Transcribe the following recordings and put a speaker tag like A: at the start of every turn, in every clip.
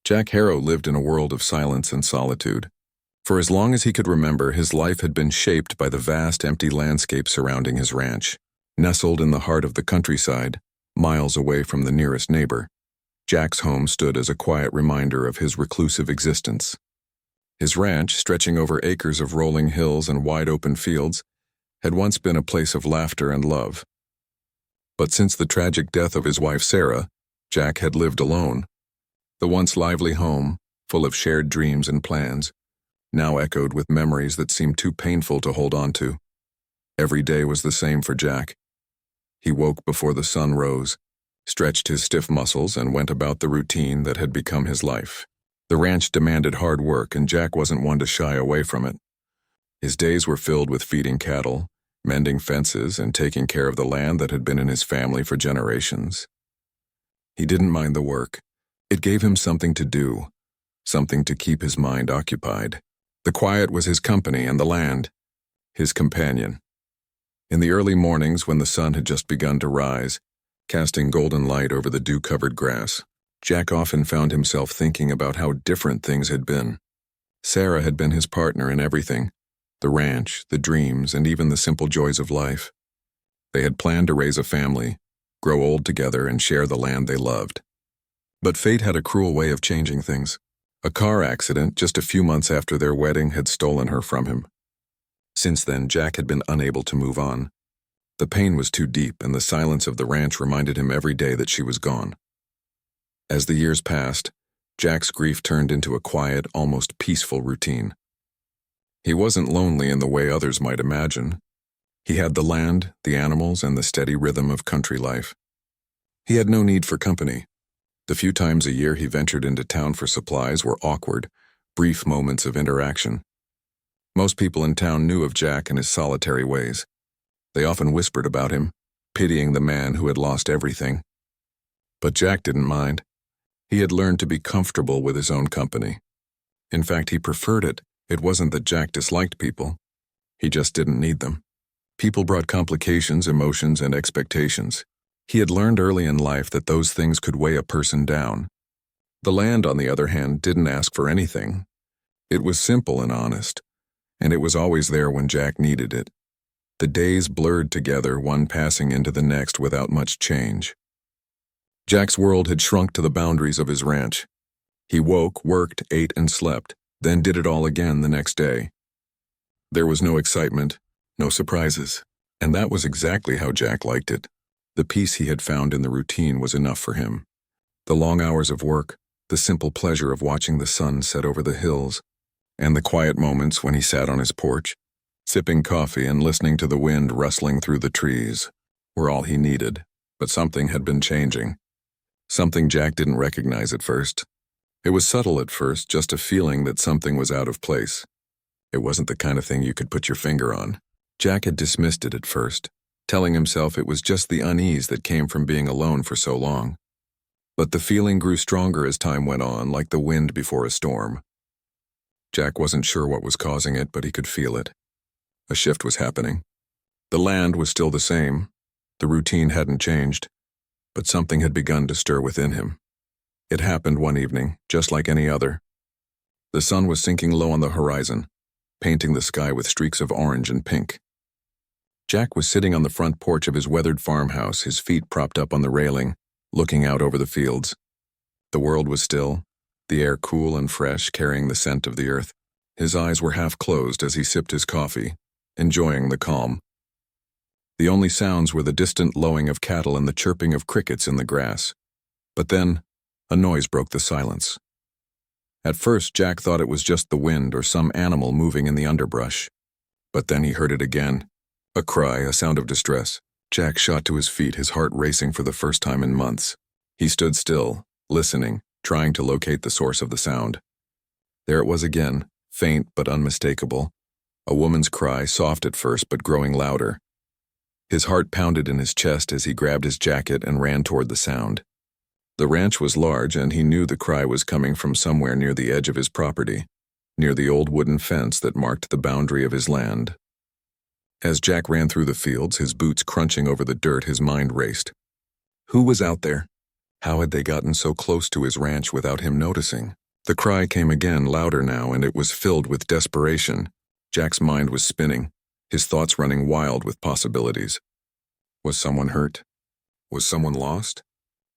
A: Jack Harrow lived in a world of silence and solitude. For as long as he could remember, his life had been shaped by the vast empty landscape surrounding his ranch. Nestled in the heart of the countryside, miles away from the nearest neighbor, Jack's home stood as a quiet reminder of his reclusive existence. His ranch, stretching over acres of rolling hills and wide-open fields, had once been a place of laughter and love. But since the tragic death of his wife Sarah, Jack had lived alone. The once lively home, full of shared dreams and plans, now echoed with memories that seemed too painful to hold on to. Every day was the same for Jack. He woke before the sun rose, stretched his stiff muscles, and went about the routine that had become his life. The ranch demanded hard work, and Jack wasn't one to shy away from it. His days were filled with feeding cattle, mending fences, and taking care of the land that had been in his family for generations. He didn't mind the work. It gave him something to do, something to keep his mind occupied. The quiet was his company, and the land, his companion. In the early mornings, when the sun had just begun to rise, casting golden light over the dew-covered grass, Jack often found himself thinking about how different things had been. Sarah had been his partner in everything: the ranch, the dreams, and even the simple joys of life. They had planned to raise a family, grow old together, and share the land they loved. But fate had a cruel way of changing things. A car accident just a few months after their wedding had stolen her from him. Since then, Jack had been unable to move on. The pain was too deep, and the silence of the ranch reminded him every day that she was gone. As the years passed, Jack's grief turned into a quiet, almost peaceful routine. He wasn't lonely in the way others might imagine. He had the land, the animals, and the steady rhythm of country life. He had no need for company. The few times a year he ventured into town for supplies were awkward, brief moments of interaction. Most people in town knew of Jack and his solitary ways. They often whispered about him, pitying the man who had lost everything. But Jack didn't mind. He had learned to be comfortable with his own company. In fact, he preferred it. It wasn't that Jack disliked people. He just didn't need them. People brought complications, emotions, and expectations. He had learned early in life that those things could weigh a person down. The land, on the other hand, didn't ask for anything. It was simple and honest, and it was always there when Jack needed it. The days blurred together, one passing into the next without much change. Jack's world had shrunk to the boundaries of his ranch. He woke, worked, ate, and slept, then did it all again the next day. There was no excitement, no surprises, and that was exactly how Jack liked it. The peace he had found in the routine was enough for him. The long hours of work, the simple pleasure of watching the sun set over the hills, and the quiet moments when he sat on his porch, sipping coffee and listening to the wind rustling through the trees, were all he needed. But something had been changing. Something Jack didn't recognize at first. It was subtle at first, just a feeling that something was out of place. It wasn't the kind of thing you could put your finger on. Jack had dismissed it at first, telling himself it was just the unease that came from being alone for so long. But the feeling grew stronger as time went on, like the wind before a storm. Jack wasn't sure what was causing it, but he could feel it. A shift was happening. The land was still the same. The routine hadn't changed, but something had begun to stir within him. It happened one evening, just like any other. The sun was sinking low on the horizon, painting the sky with streaks of orange and pink. Jack was sitting on the front porch of his weathered farmhouse, his feet propped up on the railing, looking out over the fields. The world was still, the air cool and fresh, carrying the scent of the earth. His eyes were half closed as he sipped his coffee, enjoying the calm. The only sounds were the distant lowing of cattle and the chirping of crickets in the grass. But then, a noise broke the silence. At first, Jack thought it was just the wind or some animal moving in the underbrush. But then he heard it again. A cry, a sound of distress. Jack shot to his feet, his heart racing for the first time in months. He stood still, listening, trying to locate the source of the sound. There it was again, faint but unmistakable. A woman's cry, soft at first but growing louder. His heart pounded in his chest as he grabbed his jacket and ran toward the sound. The ranch was large, and he knew the cry was coming from somewhere near the edge of his property, near the old wooden fence that marked the boundary of his land. As Jack ran through the fields, his boots crunching over the dirt, his mind raced. Who was out there? How had they gotten so close to his ranch without him noticing? The cry came again, louder now, and it was filled with desperation. Jack's mind was spinning, his thoughts running wild with possibilities. Was someone hurt? Was someone lost?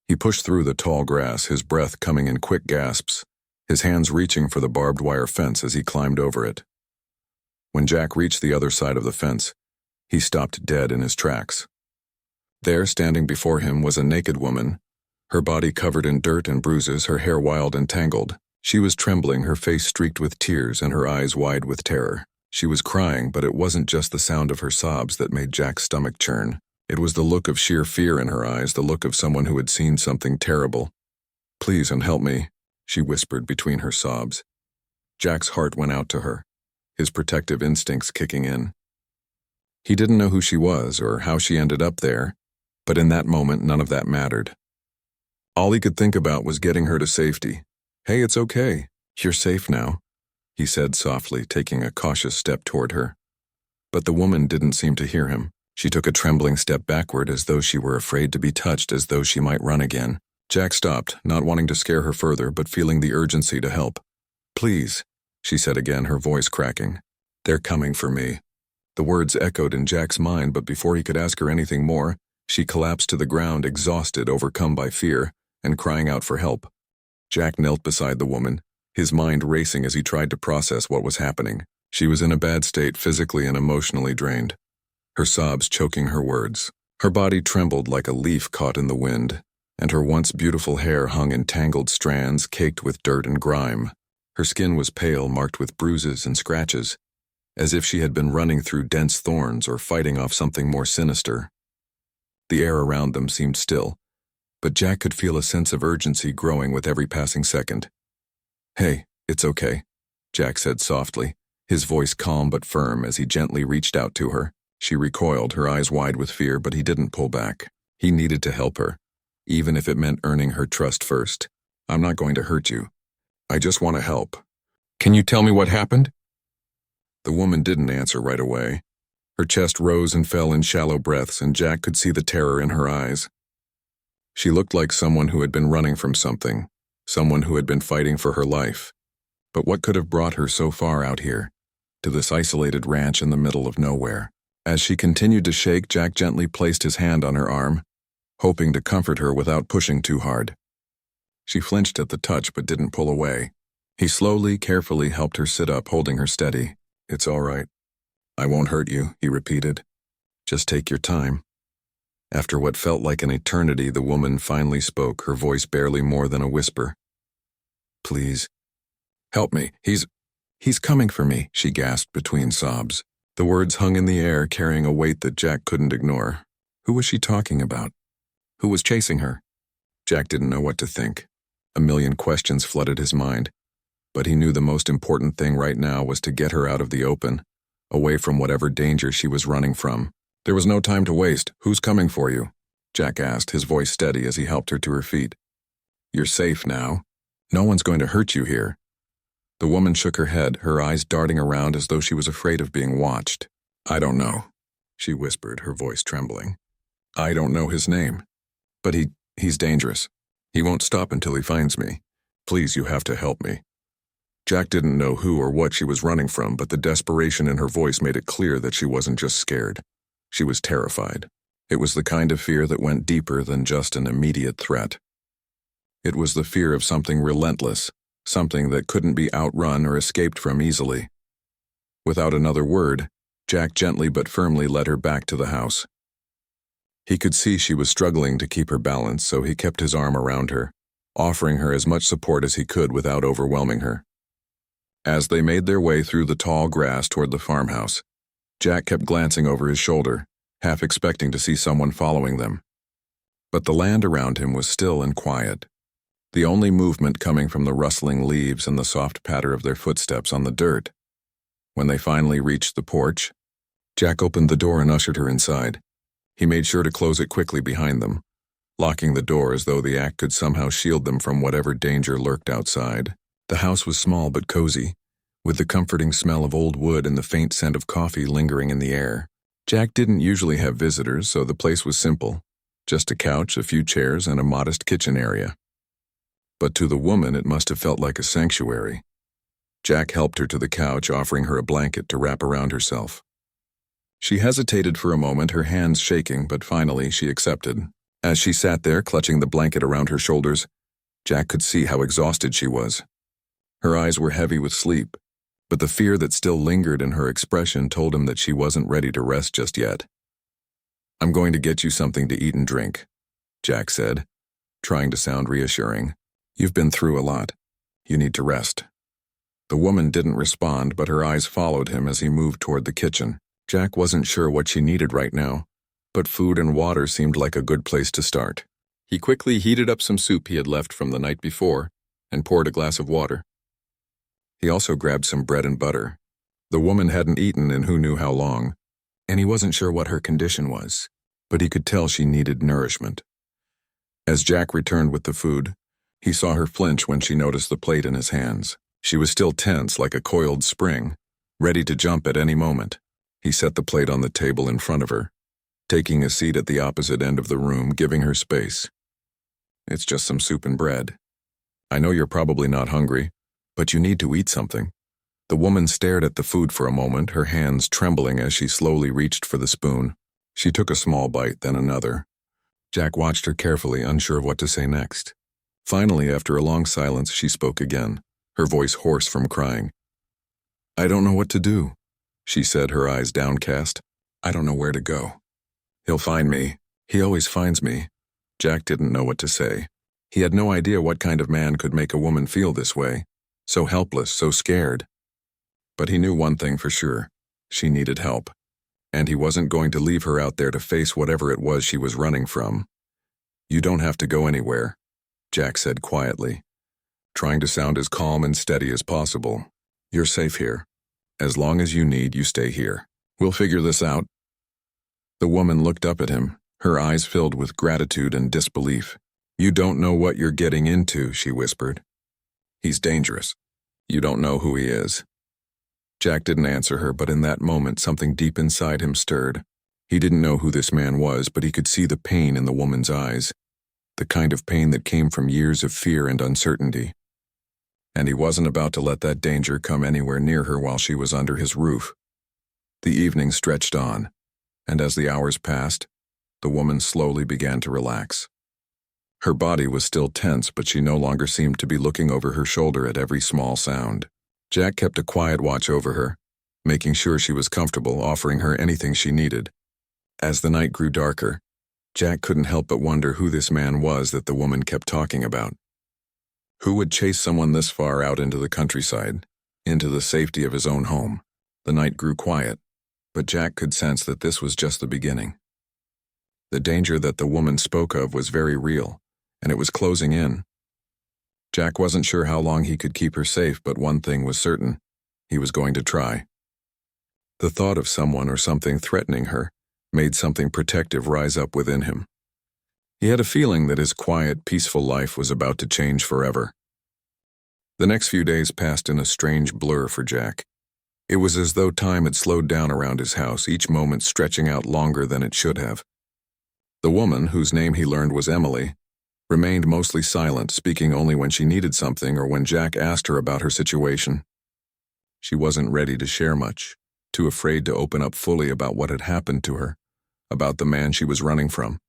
A: He pushed through the tall grass, his breath coming in quick gasps, his hands reaching for the barbed wire fence as he climbed over it. When Jack reached the other side of the fence, he stopped dead in his tracks. There, standing before him, was a naked woman, her body covered in dirt and bruises, her hair wild and tangled. She was trembling, her face streaked with tears and her eyes wide with terror. She was crying, but it wasn't just the sound of her sobs that made Jack's stomach churn. It was the look of sheer fear in her eyes, the look of someone who had seen something terrible. "Please and help me," she whispered between her sobs. Jack's heart went out to her, his protective instincts kicking in. He didn't know who she was or how she ended up there, but in that moment none of that mattered. All he could think about was getting her to safety. "Hey, it's okay. You're safe now," he said softly, taking a cautious step toward her. But the woman didn't seem to hear him. She took a trembling step backward as though she were afraid to be touched, as though she might run again. Jack stopped, not wanting to scare her further, but feeling the urgency to help. "Please," she said again, her voice cracking. "They're coming for me." The words echoed in Jack's mind, but before he could ask her anything more, she collapsed to the ground, exhausted, overcome by fear, and crying out for help. Jack knelt beside the woman, his mind racing as he tried to process what was happening. She was in a bad state, physically and emotionally drained, her sobs choking her words. Her body trembled like a leaf caught in the wind, and her once beautiful hair hung in tangled strands caked with dirt and grime. Her skin was pale, marked with bruises and scratches, as if she had been running through dense thorns or fighting off something more sinister. The air around them seemed still, but Jack could feel a sense of urgency growing with every passing second. "Hey, it's okay," Jack said softly, his voice calm but firm as he gently reached out to her. She recoiled, her eyes wide with fear, but he didn't pull back. He needed to help her, even if it meant earning her trust first. "I'm not going to hurt you. I just want to help. Can you tell me what happened?" The woman didn't answer right away. Her chest rose and fell in shallow breaths, and Jack could see the terror in her eyes. She looked like someone who had been running from something, someone who had been fighting for her life. But what could have brought her so far out here, to this isolated ranch in the middle of nowhere? As she continued to shake, Jack gently placed his hand on her arm, hoping to comfort her without pushing too hard. She flinched at the touch but didn't pull away. He slowly, carefully helped her sit up, holding her steady. "It's all right. I won't hurt you," he repeated. "Just take your time." After what felt like an eternity, the woman finally spoke, her voice barely more than a whisper. "Please, help me. He's coming for me," she gasped between sobs. The words hung in the air, carrying a weight that Jack couldn't ignore. Who was she talking about? Who was chasing her? Jack didn't know what to think. A million questions flooded his mind, but he knew the most important thing right now was to get her out of the open, away from whatever danger she was running from. There was no time to waste. "Who's coming for you?" Jack asked, his voice steady as he helped her to her feet. "You're safe now. No one's going to hurt you here." The woman shook her head, her eyes darting around as though she was afraid of being watched. "I don't know," she whispered, her voice trembling. "I don't know his name. But he's dangerous. He won't stop until he finds me. Please, you have to help me." Jack didn't know who or what she was running from, but the desperation in her voice made it clear that she wasn't just scared. She was terrified. It was the kind of fear that went deeper than just an immediate threat. It was the fear of something relentless, something that couldn't be outrun or escaped from easily. Without another word, Jack gently but firmly led her back to the house. He could see she was struggling to keep her balance, so he kept his arm around her, offering her as much support as he could without overwhelming her. As they made their way through the tall grass toward the farmhouse, Jack kept glancing over his shoulder, half expecting to see someone following them. But the land around him was still and quiet, the only movement coming from the rustling leaves and the soft patter of their footsteps on the dirt. When they finally reached the porch, Jack opened the door and ushered her inside. He made sure to close it quickly behind them, locking the door as though the act could somehow shield them from whatever danger lurked outside. The house was small but cozy, with the comforting smell of old wood and the faint scent of coffee lingering in the air. Jack didn't usually have visitors, so the place was simple. Just a couch, a few chairs, and a modest kitchen area. But to the woman, it must have felt like a sanctuary. Jack helped her to the couch, offering her a blanket to wrap around herself. She hesitated for a moment, her hands shaking, but finally she accepted. As she sat there, clutching the blanket around her shoulders, Jack could see how exhausted she was. Her eyes were heavy with sleep, but the fear that still lingered in her expression told him that she wasn't ready to rest just yet. "I'm going to get you something to eat and drink," Jack said, trying to sound reassuring. "You've been through a lot. You need to rest." The woman didn't respond, but her eyes followed him as he moved toward the kitchen. Jack wasn't sure what she needed right now, but food and water seemed like a good place to start. He quickly heated up some soup he had left from the night before and poured a glass of water. He also grabbed some bread and butter. The woman hadn't eaten in who knew how long, and he wasn't sure what her condition was, but he could tell she needed nourishment. As Jack returned with the food, he saw her flinch when she noticed the plate in his hands. She was still tense like a coiled spring, ready to jump at any moment. He set the plate on the table in front of her, taking a seat at the opposite end of the room, giving her space. "It's just some soup and bread. I know you're probably not hungry, but you need to eat something." The woman stared at the food for a moment, her hands trembling as she slowly reached for the spoon. She took a small bite, then another. Jack watched her carefully, unsure of what to say next. Finally, after a long silence, she spoke again, her voice hoarse from crying. "I don't know what to do," she said, her eyes downcast. "I don't know where to go. He'll find me. He always finds me." Jack didn't know what to say. He had no idea what kind of man could make a woman feel this way, so helpless, so scared. But he knew one thing for sure. She needed help, and he wasn't going to leave her out there to face whatever it was she was running from. "You don't have to go anywhere," Jack said quietly, trying to sound as calm and steady as possible. "You're safe here. As long as you need, you stay here. We'll figure this out." The woman looked up at him, her eyes filled with gratitude and disbelief. "You don't know what you're getting into," she whispered. "He's dangerous. You don't know who he is." Jack didn't answer her, but in that moment something deep inside him stirred. He didn't know who this man was, but he could see the pain in the woman's eyes, the kind of pain that came from years of fear and uncertainty. And he wasn't about to let that danger come anywhere near her while she was under his roof. The evening stretched on, and as the hours passed, the woman slowly began to relax. Her body was still tense, but she no longer seemed to be looking over her shoulder at every small sound. Jack kept a quiet watch over her, making sure she was comfortable, offering her anything she needed. As the night grew darker, Jack couldn't help but wonder who this man was that the woman kept talking about. Who would chase someone this far out into the countryside, into the safety of his own home? The night grew quiet, but Jack could sense that this was just the beginning. The danger that the woman spoke of was very real, and it was closing in. Jack wasn't sure how long he could keep her safe, but one thing was certain: he was going to try. The thought of someone or something threatening her made something protective rise up within him. He had a feeling that his quiet, peaceful life was about to change forever. The next few days passed in a strange blur for Jack. It was as though time had slowed down around his house, each moment stretching out longer than it should have. The woman, whose name he learned was Emily, remained mostly silent, speaking only when she needed something or when Jack asked her about her situation. She wasn't ready to share much, too afraid to open up fully about what had happened to her, about the man she was running from,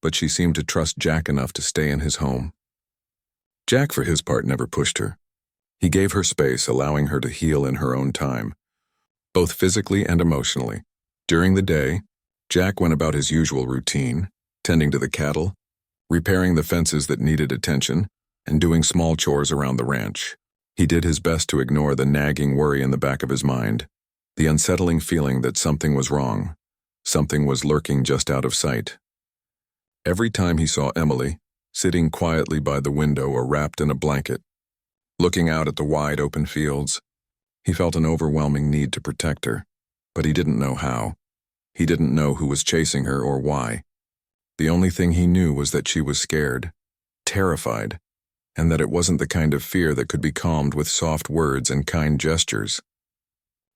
A: but she seemed to trust Jack enough to stay in his home. Jack, for his part, never pushed her. He gave her space, allowing her to heal in her own time, both physically and emotionally. During the day, Jack went about his usual routine, tending to the cattle, repairing the fences that needed attention, and doing small chores around the ranch. He did his best to ignore the nagging worry in the back of his mind, the unsettling feeling that something was wrong, something was lurking just out of sight. Every time he saw Emily, sitting quietly by the window or wrapped in a blanket, looking out at the wide open fields, he felt an overwhelming need to protect her, but he didn't know how. He didn't know who was chasing her or why. The only thing he knew was that she was scared, terrified, and that it wasn't the kind of fear that could be calmed with soft words and kind gestures.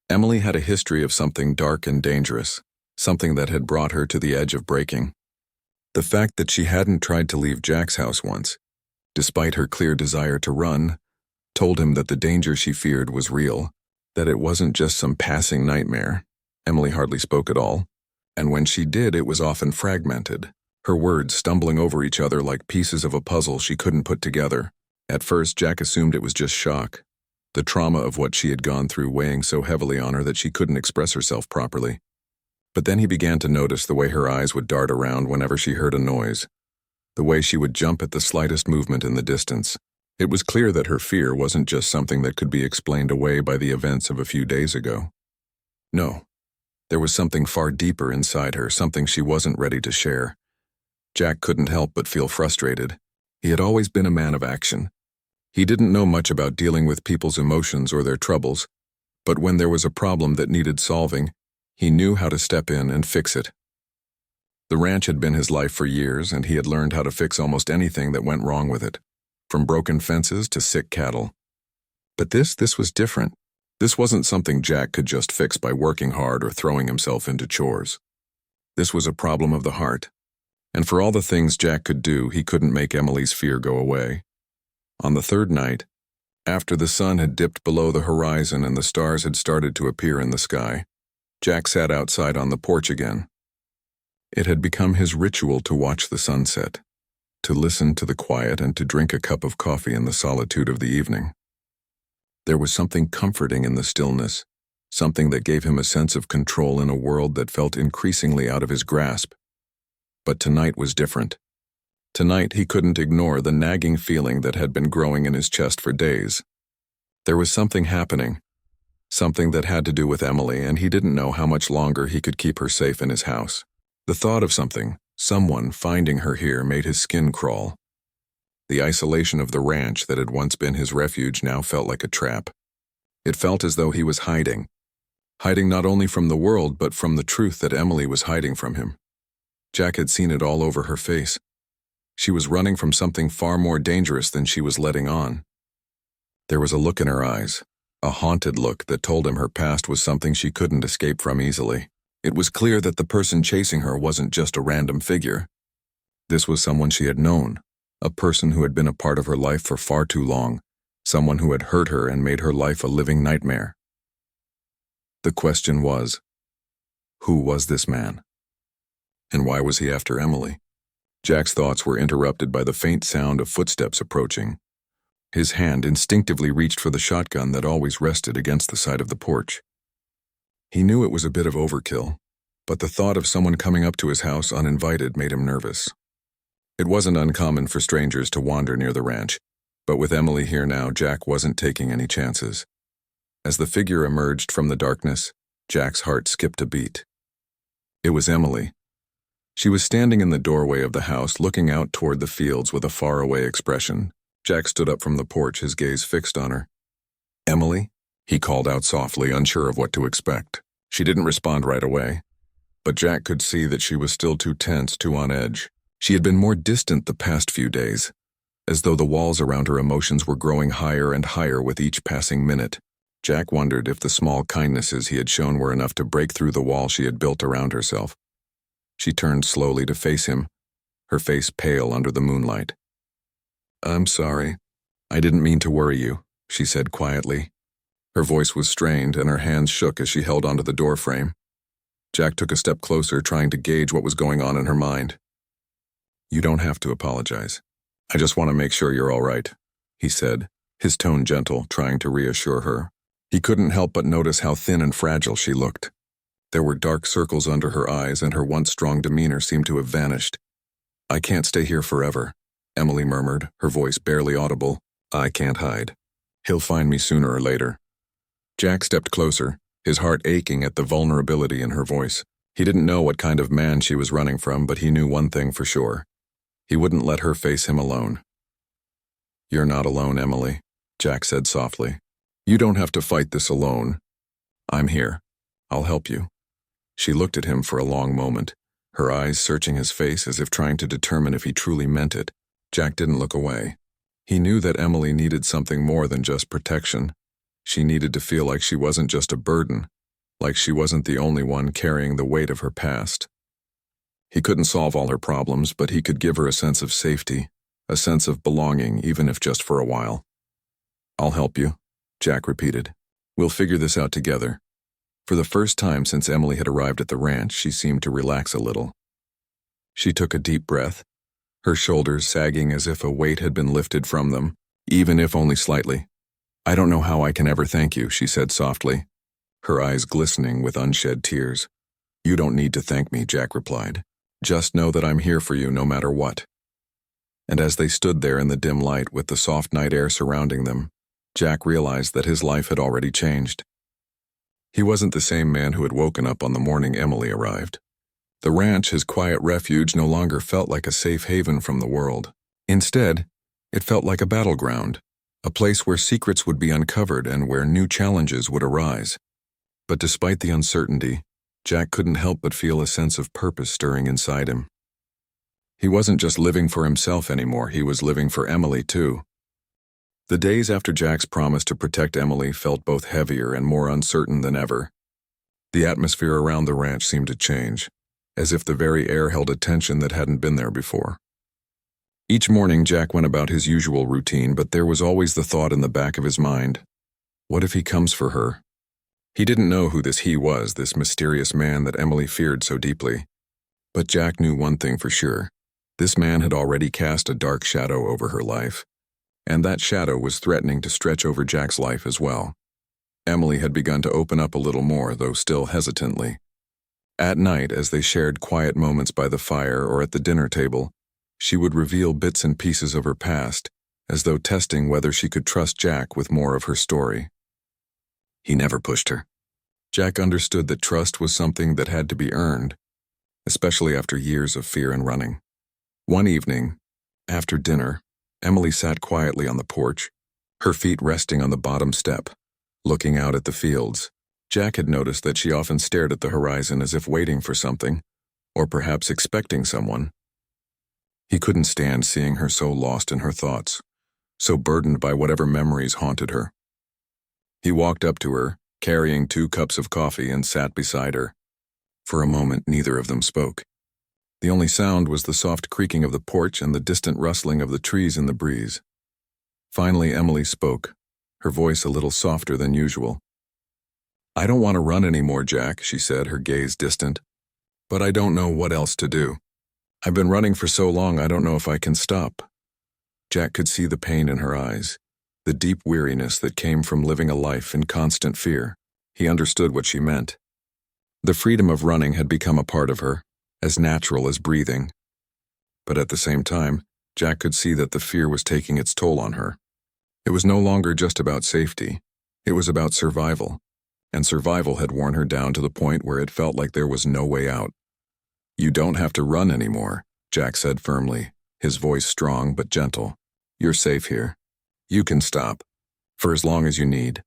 A: Emily had a history of something dark and dangerous, something that had brought her to the edge of breaking. The fact that she hadn't tried to leave Jack's house once, despite her clear desire to run, told him that the danger she feared was real, that it wasn't just some passing nightmare. Emily hardly spoke at all, and when she did, it was often fragmented, her words stumbling over each other like pieces of a puzzle she couldn't put together. At first, Jack assumed it was just shock, the trauma of what she had gone through weighing so heavily on her that she couldn't express herself properly. But then he began to notice the way her eyes would dart around whenever she heard a noise, the way she would jump at the slightest movement in the distance. It was clear that her fear wasn't just something that could be explained away by the events of a few days ago. No, there was something far deeper inside her, something she wasn't ready to share. Jack couldn't help but feel frustrated. He had always been a man of action. He didn't know much about dealing with people's emotions or their troubles, but when there was a problem that needed solving, he knew how to step in and fix it. The ranch had been his life for years, and he had learned how to fix almost anything that went wrong with it, from broken fences to sick cattle. But this was different. This wasn't something Jack could just fix by working hard or throwing himself into chores. This was a problem of the heart, and for all the things Jack could do, he couldn't make Emily's fear go away. On the third night, after the sun had dipped below the horizon and the stars had started to appear in the sky, Jack sat outside on the porch again. It had become his ritual to watch the sunset, to listen to the quiet and to drink a cup of coffee in the solitude of the evening. There was something comforting in the stillness, something that gave him a sense of control in a world that felt increasingly out of his grasp. But tonight was different. Tonight he couldn't ignore the nagging feeling that had been growing in his chest for days. There was something happening, something that had to do with Emily, and he didn't know how much longer he could keep her safe in his house. The thought of someone finding her here made his skin crawl. The isolation of the ranch that had once been his refuge now felt like a trap. It felt as though he was hiding not only from the world but from the truth that Emily was hiding from him. Jack had seen it all over her face. She was running from something far more dangerous than she was letting on. There was a look in her eyes, a haunted look that told him her past was something she couldn't escape from easily. It was clear that the person chasing her wasn't just a random figure. This was someone she had known, a person who had been a part of her life for far too long, someone who had hurt her and made her life a living nightmare. The question was, who was this man? And why was he after Emily? Jack's thoughts were interrupted by the faint sound of footsteps approaching. His hand instinctively reached for the shotgun that always rested against the side of the porch. He knew it was a bit of overkill, but the thought of someone coming up to his house uninvited made him nervous. It wasn't uncommon for strangers to wander near the ranch, but with Emily here now, Jack wasn't taking any chances. As the figure emerged from the darkness, Jack's heart skipped a beat. It was Emily. She was standing in the doorway of the house, looking out toward the fields with a faraway expression. Jack stood up from the porch, his gaze fixed on her. "Emily?" he called out softly, unsure of what to expect. She didn't respond right away, but Jack could see that she was still too tense, too on edge. She had been more distant the past few days, as though the walls around her emotions were growing higher and higher with each passing minute. Jack wondered if the small kindnesses he had shown were enough to break through the wall she had built around herself. She turned slowly to face him, her face pale under the moonlight. "I'm sorry. I didn't mean to worry you," she said quietly. Her voice was strained and her hands shook as she held onto the door frame. Jack took a step closer, trying to gauge what was going on in her mind. "You don't have to apologize. I just want to make sure you're all right," he said, his tone gentle, trying to reassure her. He couldn't help but notice how thin and fragile she looked. There were dark circles under her eyes, and her once strong demeanor seemed to have vanished. "I can't stay here forever," Emily murmured, her voice barely audible. "I can't hide. He'll find me sooner or later." Jack stepped closer, his heart aching at the vulnerability in her voice. He didn't know what kind of man she was running from, but he knew one thing for sure. He wouldn't let her face him alone. "You're not alone, Emily," Jack said softly. "You don't have to fight this alone. I'm here. I'll help you." She looked at him for a long moment, her eyes searching his face as if trying to determine if he truly meant it. Jack didn't look away. He knew that Emily needed something more than just protection. She needed to feel like she wasn't just a burden, like she wasn't the only one carrying the weight of her past. He couldn't solve all her problems, but he could give her a sense of safety, a sense of belonging, even if just for a while. "I'll help you," Jack repeated. "We'll figure this out together." For the first time since Emily had arrived at the ranch, she seemed to relax a little. She took a deep breath, her shoulders sagging as if a weight had been lifted from them, even if only slightly. "I don't know how I can ever thank you," she said softly, her eyes glistening with unshed tears. "You don't need to thank me," Jack replied. "Just know that I'm here for you no matter what." And as they stood there in the dim light with the soft night air surrounding them, Jack realized that his life had already changed. He wasn't the same man who had woken up on the morning Emily arrived. The ranch, his quiet refuge, no longer felt like a safe haven from the world. Instead, it felt like a battleground, a place where secrets would be uncovered and where new challenges would arise. But despite the uncertainty, Jack couldn't help but feel a sense of purpose stirring inside him. He wasn't just living for himself anymore, he was living for Emily too. The days after Jack's promise to protect Emily felt both heavier and more uncertain than ever. The atmosphere around the ranch seemed to change, as if the very air held a tension that hadn't been there before. Each morning Jack went about his usual routine, but there was always the thought in the back of his mind, what if he comes for her? He didn't know who this he was, this mysterious man that Emily feared so deeply. But Jack knew one thing for sure. This man had already cast a dark shadow over her life, and that shadow was threatening to stretch over Jack's life as well. Emily had begun to open up a little more, though still hesitantly. At night, as they shared quiet moments by the fire or at the dinner table, she would reveal bits and pieces of her past, as though testing whether she could trust Jack with more of her story. He never pushed her. Jack understood that trust was something that had to be earned, especially after years of fear and running. One evening, after dinner, Emily sat quietly on the porch, her feet resting on the bottom step, looking out at the fields. Jack had noticed that she often stared at the horizon as if waiting for something, or perhaps expecting someone. He couldn't stand seeing her so lost in her thoughts, so burdened by whatever memories haunted her. He walked up to her, carrying 2 cups of coffee, and sat beside her. For a moment, neither of them spoke. The only sound was the soft creaking of the porch and the distant rustling of the trees in the breeze. Finally, Emily spoke, her voice a little softer than usual. "I don't want to run anymore, Jack," she said, her gaze distant. "But I don't know what else to do. I've been running for so long, I don't know if I can stop." Jack could see the pain in her eyes, the deep weariness that came from living a life in constant fear. He understood what she meant. The freedom of running had become a part of her, as natural as breathing. But at the same time, Jack could see that the fear was taking its toll on her. It was no longer just about safety. It was about survival. And survival had worn her down to the point where it felt like there was no way out. "You don't have to run anymore," Jack said firmly, his voice strong but gentle. "You're safe here. You can stop. For as long as you need."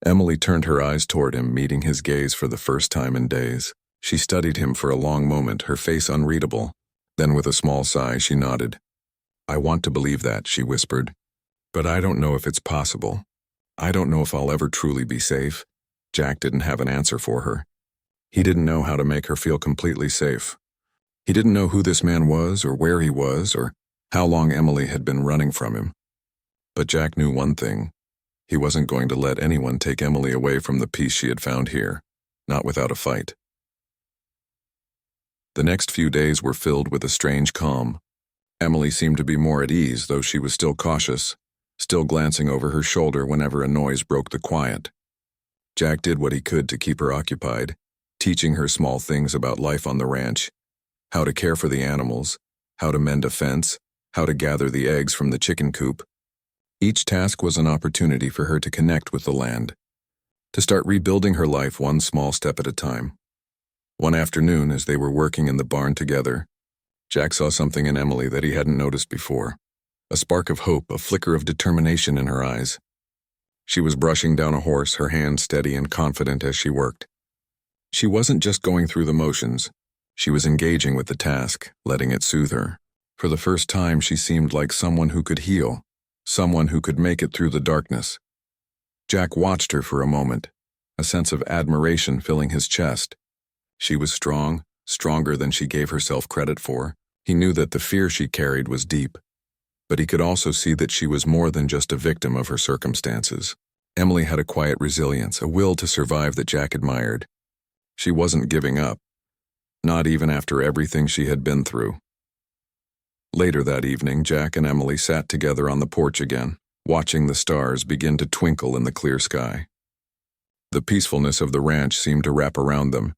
A: Emily turned her eyes toward him, meeting his gaze for the first time in days. She studied him for a long moment, her face unreadable. Then with a small sigh, she nodded. "I want to believe that," she whispered. "But I don't know if it's possible. I don't know if I'll ever truly be safe." Jack didn't have an answer for her. He didn't know how to make her feel completely safe. He didn't know who this man was or where he was or how long Emily had been running from him. But Jack knew one thing. He wasn't going to let anyone take Emily away from the peace she had found here, not without a fight. The next few days were filled with a strange calm. Emily seemed to be more at ease, though she was still cautious, still glancing over her shoulder whenever a noise broke the quiet. Jack did what he could to keep her occupied, teaching her small things about life on the ranch, how to care for the animals, how to mend a fence, how to gather the eggs from the chicken coop. Each task was an opportunity for her to connect with the land, to start rebuilding her life one small step at a time. One afternoon, as they were working in the barn together, Jack saw something in Emily that he hadn't noticed before. A spark of hope, a flicker of determination in her eyes. She was brushing down a horse, her hand steady and confident as she worked. She wasn't just going through the motions. She was engaging with the task, letting it soothe her. For the first time, she seemed like someone who could heal, someone who could make it through the darkness. Jack watched her for a moment, a sense of admiration filling his chest. She was strong, stronger than she gave herself credit for. He knew that the fear she carried was deep, but he could also see that she was more than just a victim of her circumstances. Emily had a quiet resilience, a will to survive that Jack admired. She wasn't giving up, not even after everything she had been through. Later that evening, Jack and Emily sat together on the porch again, watching the stars begin to twinkle in the clear sky. The peacefulness of the ranch seemed to wrap around them,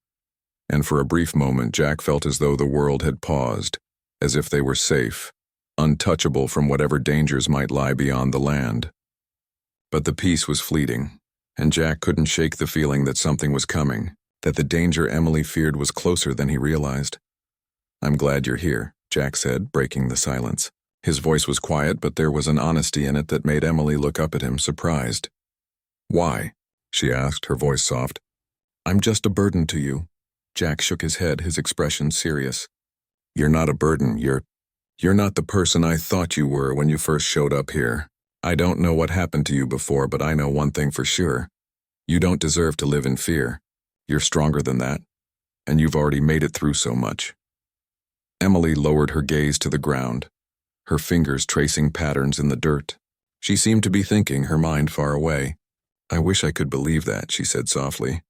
A: and for a brief moment Jack felt as though the world had paused, as if they were safe, untouchable from whatever dangers might lie beyond the land. But the peace was fleeting, and Jack couldn't shake the feeling that something was coming, that the danger Emily feared was closer than he realized. "I'm glad you're here," Jack said, breaking the silence. His voice was quiet, but there was an honesty in it that made Emily look up at him, surprised. "Why?" she asked, her voice soft. "I'm just a burden to you." Jack shook his head, his expression serious. "You're not a burden. You're not the person I thought you were when you first showed up here. I don't know what happened to you before, but I know one thing for sure. You don't deserve to live in fear. You're stronger than that, and you've already made it through so much." Emily lowered her gaze to the ground, her fingers tracing patterns in the dirt. She seemed to be thinking, her mind far away. "I wish I could believe that," she said softly.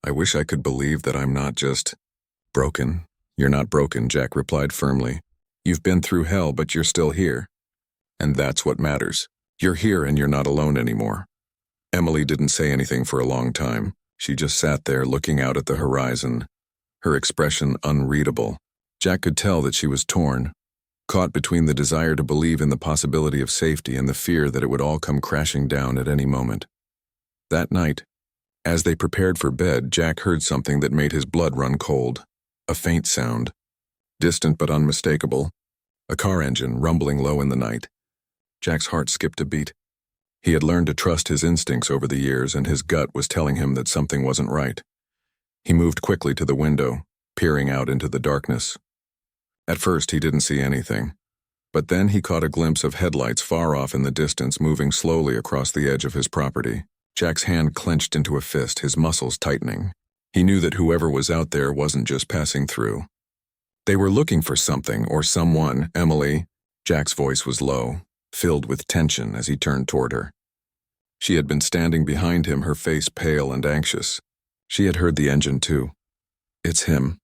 A: "I wish I could believe that I'm not just broken." "You're not broken," Jack replied firmly. "You've been through hell, but you're still here. And that's what matters. You're here and you're not alone anymore." Emily didn't say anything for a long time. She just sat there looking out at the horizon, her expression unreadable. Jack could tell that she was torn, caught between the desire to believe in the possibility of safety and the fear that it would all come crashing down at any moment. That night, as they prepared for bed, Jack heard something that made his blood run cold. A faint sound, distant but unmistakable. A car engine rumbling low in the night. Jack's heart skipped a beat. He had learned to trust his instincts over the years, and his gut was telling him that something wasn't right. He moved quickly to the window, peering out into the darkness. At first he didn't see anything, but then he caught a glimpse of headlights far off in the distance moving slowly across the edge of his property. Jack's hand clenched into a fist, his muscles tightening. He knew that whoever was out there wasn't just passing through. They were looking for something or someone. "Emily," Jack's voice was low, filled with tension as he turned toward her. She had been standing behind him, her face pale and anxious. She had heard the engine too. "It's him,"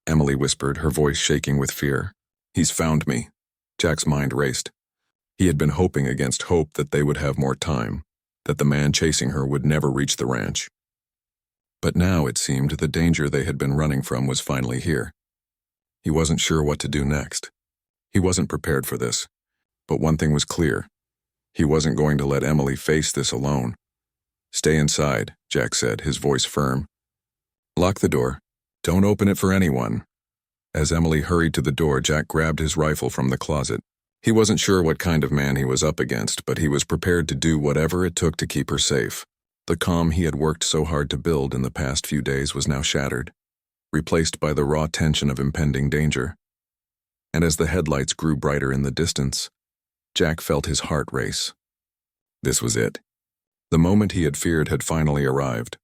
A: Emily whispered, her voice shaking with fear. "He's found me." Jack's mind raced. He had been hoping against hope that they would have more time, that the man chasing her would never reach the ranch. But now it seemed the danger they had been running from was finally here. He wasn't sure what to do next. He wasn't prepared for this. But one thing was clear. He wasn't going to let Emily face this alone. "Stay inside," Jack said, his voice firm. "Lock the door. Don't open it for anyone." As Emily hurried to the door, Jack grabbed his rifle from the closet. He wasn't sure what kind of man he was up against, but he was prepared to do whatever it took to keep her safe. The calm he had worked so hard to build in the past few days was now shattered, replaced by the raw tension of impending danger. And as the headlights grew brighter in the distance, Jack felt his heart race. This was it. The moment he had feared had finally arrived.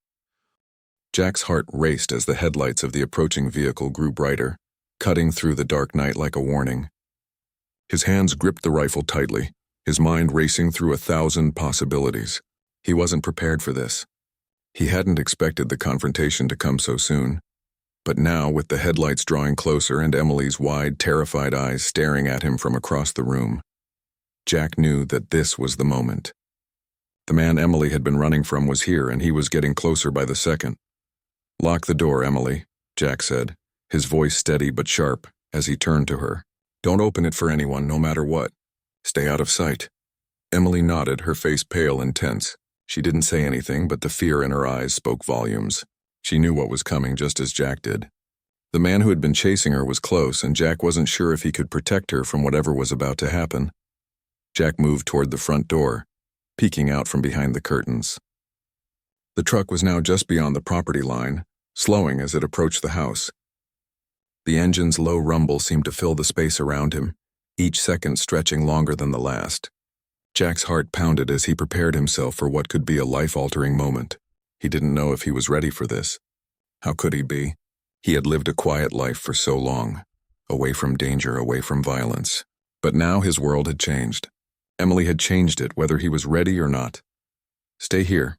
A: Jack's heart raced as the headlights of the approaching vehicle grew brighter, cutting through the dark night like a warning. His hands gripped the rifle tightly, his mind racing through 1,000 possibilities. He wasn't prepared for this. He hadn't expected the confrontation to come so soon. But now, with the headlights drawing closer and Emily's wide, terrified eyes staring at him from across the room, Jack knew that this was the moment. The man Emily had been running from was here, and he was getting closer by the second. "Lock the door, Emily," Jack said, his voice steady but sharp, as he turned to her. "Don't open it for anyone, no matter what. Stay out of sight." Emily nodded, her face pale and tense. She didn't say anything, but the fear in her eyes spoke volumes. She knew what was coming, just as Jack did. The man who had been chasing her was close, and Jack wasn't sure if he could protect her from whatever was about to happen. Jack moved toward the front door, peeking out from behind the curtains. The truck was now just beyond the property line, slowing as it approached the house. The engine's low rumble seemed to fill the space around him, each second stretching longer than the last. Jack's heart pounded as he prepared himself for what could be a life-altering moment. He didn't know if he was ready for this. How could he be? He had lived a quiet life for so long, away from danger, away from violence. But now his world had changed. Emily had changed it, whether he was ready or not. "Stay here,"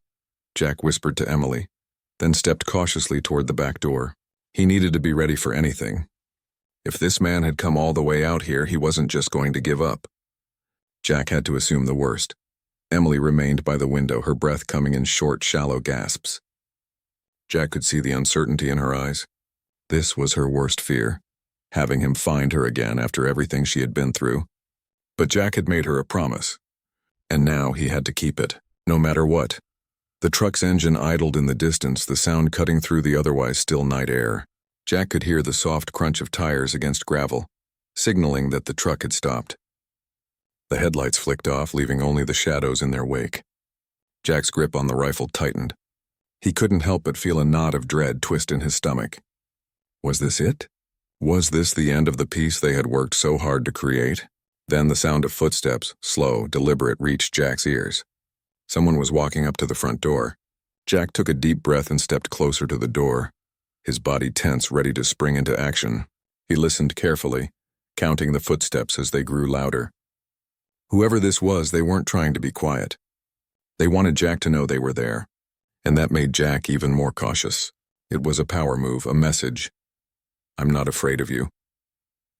A: Jack whispered to Emily, then stepped cautiously toward the back door. He needed to be ready for anything. If this man had come all the way out here, he wasn't just going to give up. Jack had to assume the worst. Emily remained by the window, her breath coming in short, shallow gasps. Jack could see the uncertainty in her eyes. This was her worst fear, having him find her again after everything she had been through. But Jack had made her a promise, and now he had to keep it, no matter what. The truck's engine idled in the distance, the sound cutting through the otherwise still night air. Jack could hear the soft crunch of tires against gravel, signaling that the truck had stopped. The headlights flicked off, leaving only the shadows in their wake. Jack's grip on the rifle tightened. He couldn't help but feel a knot of dread twist in his stomach. Was this it? Was this the end of the peace they had worked so hard to create? Then the sound of footsteps, slow, deliberate, reached Jack's ears. Someone was walking up to the front door. Jack took a deep breath and stepped closer to the door, his body tense, ready to spring into action. He listened carefully, counting the footsteps as they grew louder. Whoever this was, they weren't trying to be quiet. They wanted Jack to know they were there, and that made Jack even more cautious. It was a power move, a message. "I'm not afraid of you."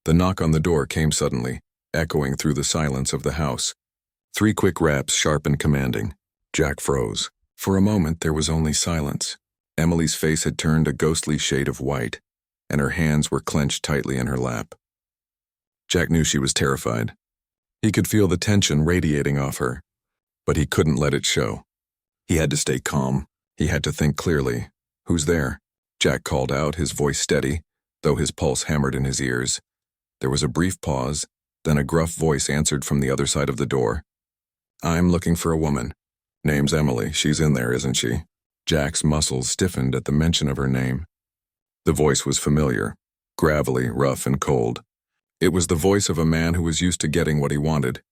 A: The knock on the door came suddenly, echoing through the silence of the house. 3 quick raps, sharp and commanding. Jack froze. For a moment, there was only silence. Emily's face had turned a ghostly shade of white, and her hands were clenched tightly in her lap. Jack knew she was terrified. He could feel the tension radiating off her, but he couldn't let it show. He had to stay calm. He had to think clearly. "Who's there?" Jack called out, his voice steady, though his pulse hammered in his ears. There was a brief pause, then a gruff voice answered from the other side of the door. "I'm looking for a woman. Name's Emily. She's in there, isn't she?" Jack's muscles stiffened at the mention of her name. The voice was familiar, gravelly, rough, and cold. It was the voice of a man who was used to getting what he wanted,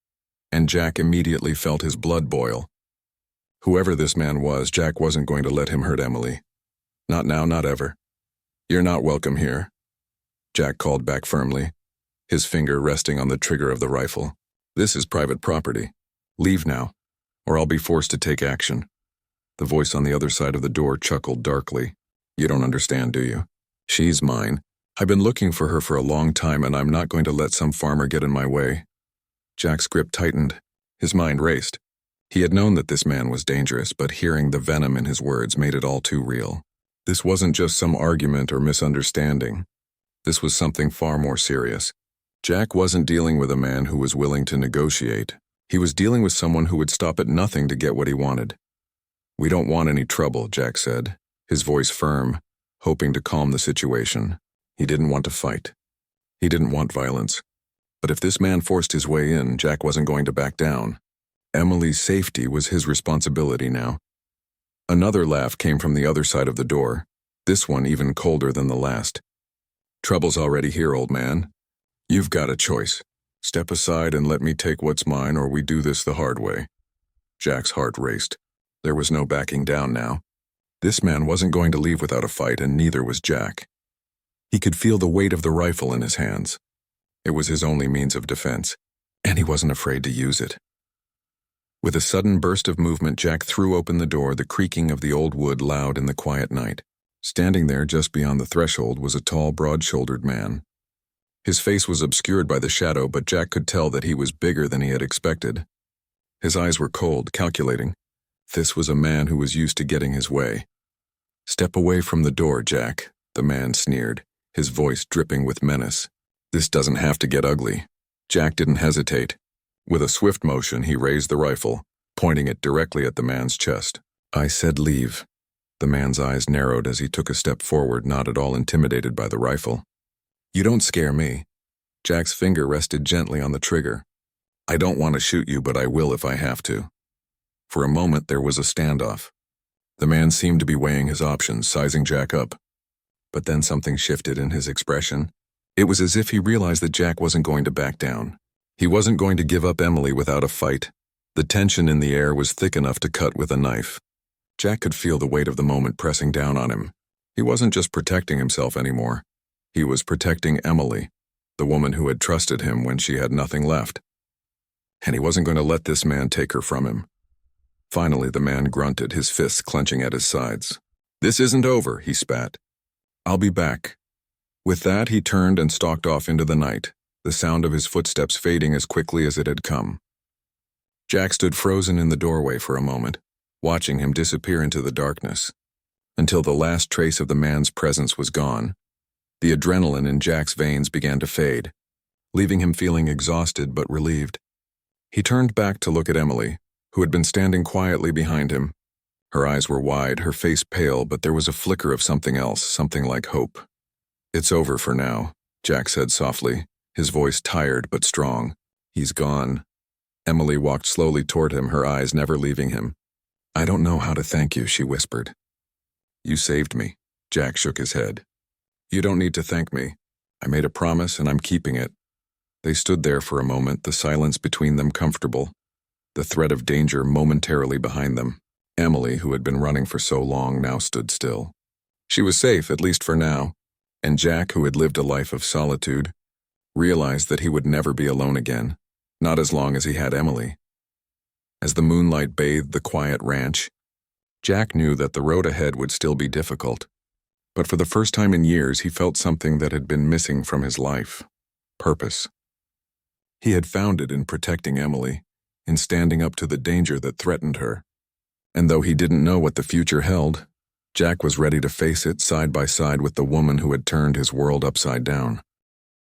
A: and Jack immediately felt his blood boil. Whoever this man was, Jack wasn't going to let him hurt Emily. Not now, not ever. "You're not welcome here," Jack called back firmly, his finger resting on the trigger of the rifle. "This is private property. Leave now, or I'll be forced to take action." The voice on the other side of the door chuckled darkly. "You don't understand, do you? She's mine. I've been looking for her for a long time, and I'm not going to let some farmer get in my way." Jack's grip tightened. His mind raced. He had known that this man was dangerous, but hearing the venom in his words made it all too real. This wasn't just some argument or misunderstanding. This was something far more serious. Jack wasn't dealing with a man who was willing to negotiate. He was dealing with someone who would stop at nothing to get what he wanted. "We don't want any trouble," Jack said, his voice firm, hoping to calm the situation. He didn't want to fight. He didn't want violence. But if this man forced his way in, Jack wasn't going to back down. Emily's safety was his responsibility now. Another laugh came from the other side of the door, this one even colder than the last. "Trouble's already here, old man. You've got a choice. Step aside and let me take what's mine, or we do this the hard way." Jack's heart raced. There was no backing down now. This man wasn't going to leave without a fight, and neither was Jack. He could feel the weight of the rifle in his hands. It was his only means of defense, and he wasn't afraid to use it. With a sudden burst of movement, Jack threw open the door, the creaking of the old wood loud in the quiet night. Standing there just beyond the threshold was a tall, broad-shouldered man. His face was obscured by the shadow, but Jack could tell that he was bigger than he had expected. His eyes were cold, calculating. This was a man who was used to getting his way. "Step away from the door, Jack," the man sneered, his voice dripping with menace. "This doesn't have to get ugly." Jack didn't hesitate. With a swift motion, he raised the rifle, pointing it directly at the man's chest. "I said leave." The man's eyes narrowed as he took a step forward, not at all intimidated by the rifle. "You don't scare me." Jack's finger rested gently on the trigger. "I don't want to shoot you, but I will if I have to." For a moment, there was a standoff. The man seemed to be weighing his options, sizing Jack up. But then something shifted in his expression. It was as if he realized that Jack wasn't going to back down. He wasn't going to give up Emily without a fight. The tension in the air was thick enough to cut with a knife. Jack could feel the weight of the moment pressing down on him. He wasn't just protecting himself anymore. He was protecting Emily, the woman who had trusted him when she had nothing left. And he wasn't going to let this man take her from him. Finally, the man grunted, his fists clenching at his sides. "This isn't over," he spat. "I'll be back." With that, he turned and stalked off into the night, the sound of his footsteps fading as quickly as it had come. Jack stood frozen in the doorway for a moment, watching him disappear into the darkness, until the last trace of the man's presence was gone. The adrenaline in Jack's veins began to fade, leaving him feeling exhausted but relieved. He turned back to look at Emily, who had been standing quietly behind him. Her eyes were wide, her face pale, but there was a flicker of something else, something like hope. "It's over for now," Jack said softly, his voice tired but strong. "He's gone." Emily walked slowly toward him, her eyes never leaving him. "I don't know how to thank you," she whispered. "You saved me." Jack shook his head. "You don't need to thank me. I made a promise and I'm keeping it." They stood there for a moment, the silence between them comfortable, the threat of danger momentarily behind them. Emily, who had been running for so long, now stood still. She was safe, at least for now, and Jack, who had lived a life of solitude, realized that he would never be alone again, not as long as he had Emily. As the moonlight bathed the quiet ranch, Jack knew that the road ahead would still be difficult. But for the first time in years, he felt something that had been missing from his life: purpose. He had found it in protecting Emily, in standing up to the danger that threatened her. And though he didn't know what the future held, Jack was ready to face it side by side with the woman who had turned his world upside down.